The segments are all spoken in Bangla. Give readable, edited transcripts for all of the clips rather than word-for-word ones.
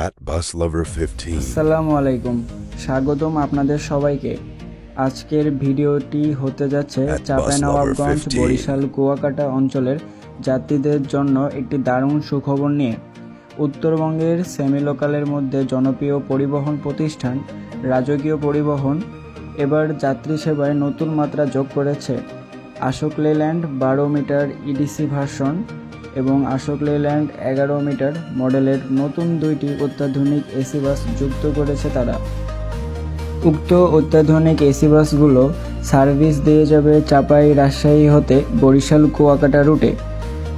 at buslover15. আসসালামু আলাইকুম, স্বাগতম আপনাদের সবাইকে। আজকের ভিডিওটি হতে যাচ্ছে চাঁপাইনবাবগঞ্জ বরিশাল কুয়াকাটা অঞ্চলের যাত্রীদের জন্য একটি দারুণ সুখবর নিয়ে। উত্তরবঙ্গের সেমি লোকালের মধ্যে জনপ্রিয় পরিবহন প্রতিষ্ঠান রাজকীয় পরিবহন এবার যাত্রী সেবায় নতুন মাত্রা যোগ করেছে। Ashok Leyland 12 metre EDC version এবং আশোক লেল্যান্ড 11 মিটার মডেলের নতুন দুইটি অত্যাধুনিক এসি বাস যুক্ত করেছে তারা। উক্ত অত্যাধুনিক এসি বাসগুলো সার্ভিস দিয়ে যাবে চাপাই রাজশাহী হতে বরিশাল কুয়াকাটা রুটে।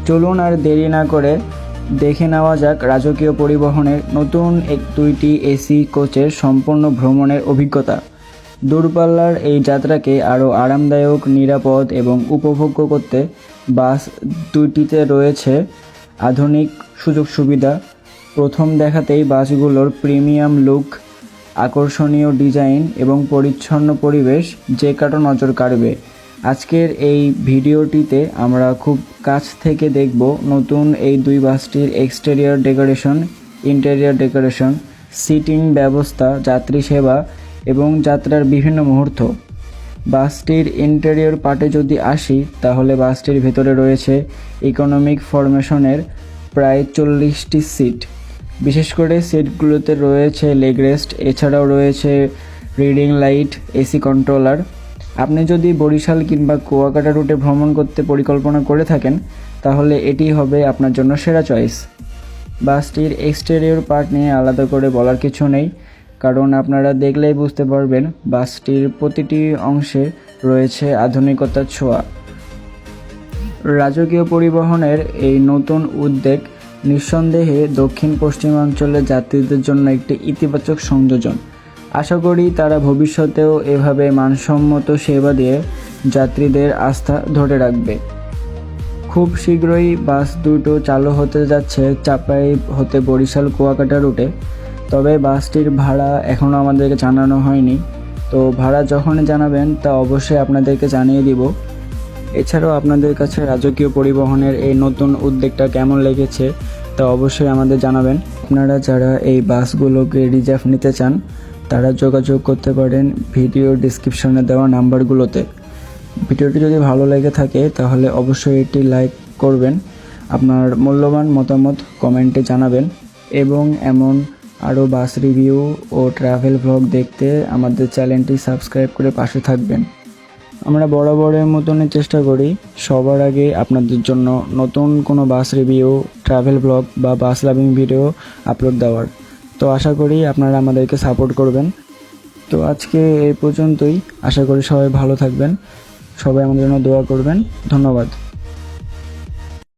চলুন আর দেরি না করে দেখে নেওয়া যাক রাজকীয় পরিবহনের নতুন দুইটি এসি কোচের সম্পূর্ণ ভ্রমণের অভিজ্ঞতা। দূরপাল্লার এই যাত্রাকে আরও আরামদায়ক, নিরাপদ এবং উপভোগ্য করতে বাস দুইটিতে রয়েছে আধুনিক সুযোগ সুবিধা। প্রথম দেখাতেই বাসগুলোর প্রিমিয়াম লুক, আকর্ষণীয় ডিজাইন এবং পরিচ্ছন্ন পরিবেশ যে কারো নজর কাড়বে। আজকের এই ভিডিওটিতে আমরা খুব কাছ থেকে দেখব নতুন এই দুই বাসটির exterior decoration, interior decoration, seating ব্যবস্থা, যাত্রী সেবা এবং যাত্রার বিভিন্ন মুহূর্ত। বাসটির ইন্টেরিয়র পার্টে যদি আসি তাহলে বাসটির ভেতরে রয়েছে ইকোনমিক ফরমেশনের প্রায় 40টি সিট। বিশেষ করে সিটগুলোতে রয়েছে লেগ রেস্ট, এছাড়াও রয়েছে রিডিং লাইট, এসি কন্ট্রোলার। আপনি যদি বরিশাল কিংবা কুয়াকাটা রুটে ভ্রমণ করতে পরিকল্পনা করে থাকেন তাহলে এটি হবে আপনার জন্য সেরা চয়েস। বাসটির এক্সটেরিয়র পার্ট নিয়ে আলাদা করে বলার কিছু নেই, কারণ আপনারা দেখলেই বুঝতে পারবেন বাসটির প্রতিটি অংশে রয়েছে আধুনিকতার ছোঁয়া। রাজকীয় পরিবহনের এই নতুন উদ্যোগ নিঃসন্দেহে দক্ষিণ পশ্চিমাঞ্চলের যাত্রীদের জন্য একটি ইতিবাচক সংযোজন। আশা করি তারা ভবিষ্যতেও এভাবে মানসম্মত সেবা দিয়ে যাত্রীদের আস্থা ধরে রাখবে। খুব শীঘ্রই বাস দুটো চালু হতে যাচ্ছে চাপাই হতে বরিশাল কুয়াকাটা রুটে। তবে বাসটির ভাড়া এখনও আমাদেরকে জানানো হয়নি, তো ভাড়া যখনই জানাবেন তা অবশ্যই আপনাদেরকে জানিয়ে দিব। এছাড়াও আপনাদের কাছে রাজকীয় পরিবহনের এই নতুন উদ্যোগটা কেমন লেগেছে তা অবশ্যই আমাদের জানাবেন। আপনারা যারা এই বাসগুলোকে রিজার্ভ নিতে চান তারা যোগাযোগ করতে পারেন ভিডিও ডিসক্রিপশনে দেওয়া নাম্বারগুলোতে। ভিডিওটি যদি ভালো লেগে থাকে তাহলে অবশ্যই এটি লাইক করবেন, আপনার মূল্যবান মতামত কমেন্টে জানাবেন এবং এমন আরও বাস রিভিউ ও ট্রাভেল ভ্লগ দেখতে আমাদের চ্যানেলটি সাবস্ক্রাইব করে পাশে থাকবেন। আমরা বরাবরের মতনই চেষ্টা করি সবার আগে আপনাদের জন্য নতুন কোনো বাস রিভিউ, ট্রাভেল ব্লগ বা বাস লাভিং ভিডিও আপলোড দেওয়ার। তো আশা করি আপনারা আমাদেরকে সাপোর্ট করবেন। তো আজকে এই পর্যন্তই, আশা করি সবাই ভালো থাকবেন, সবাই আমাদের জন্য দোয়া করবেন। ধন্যবাদ।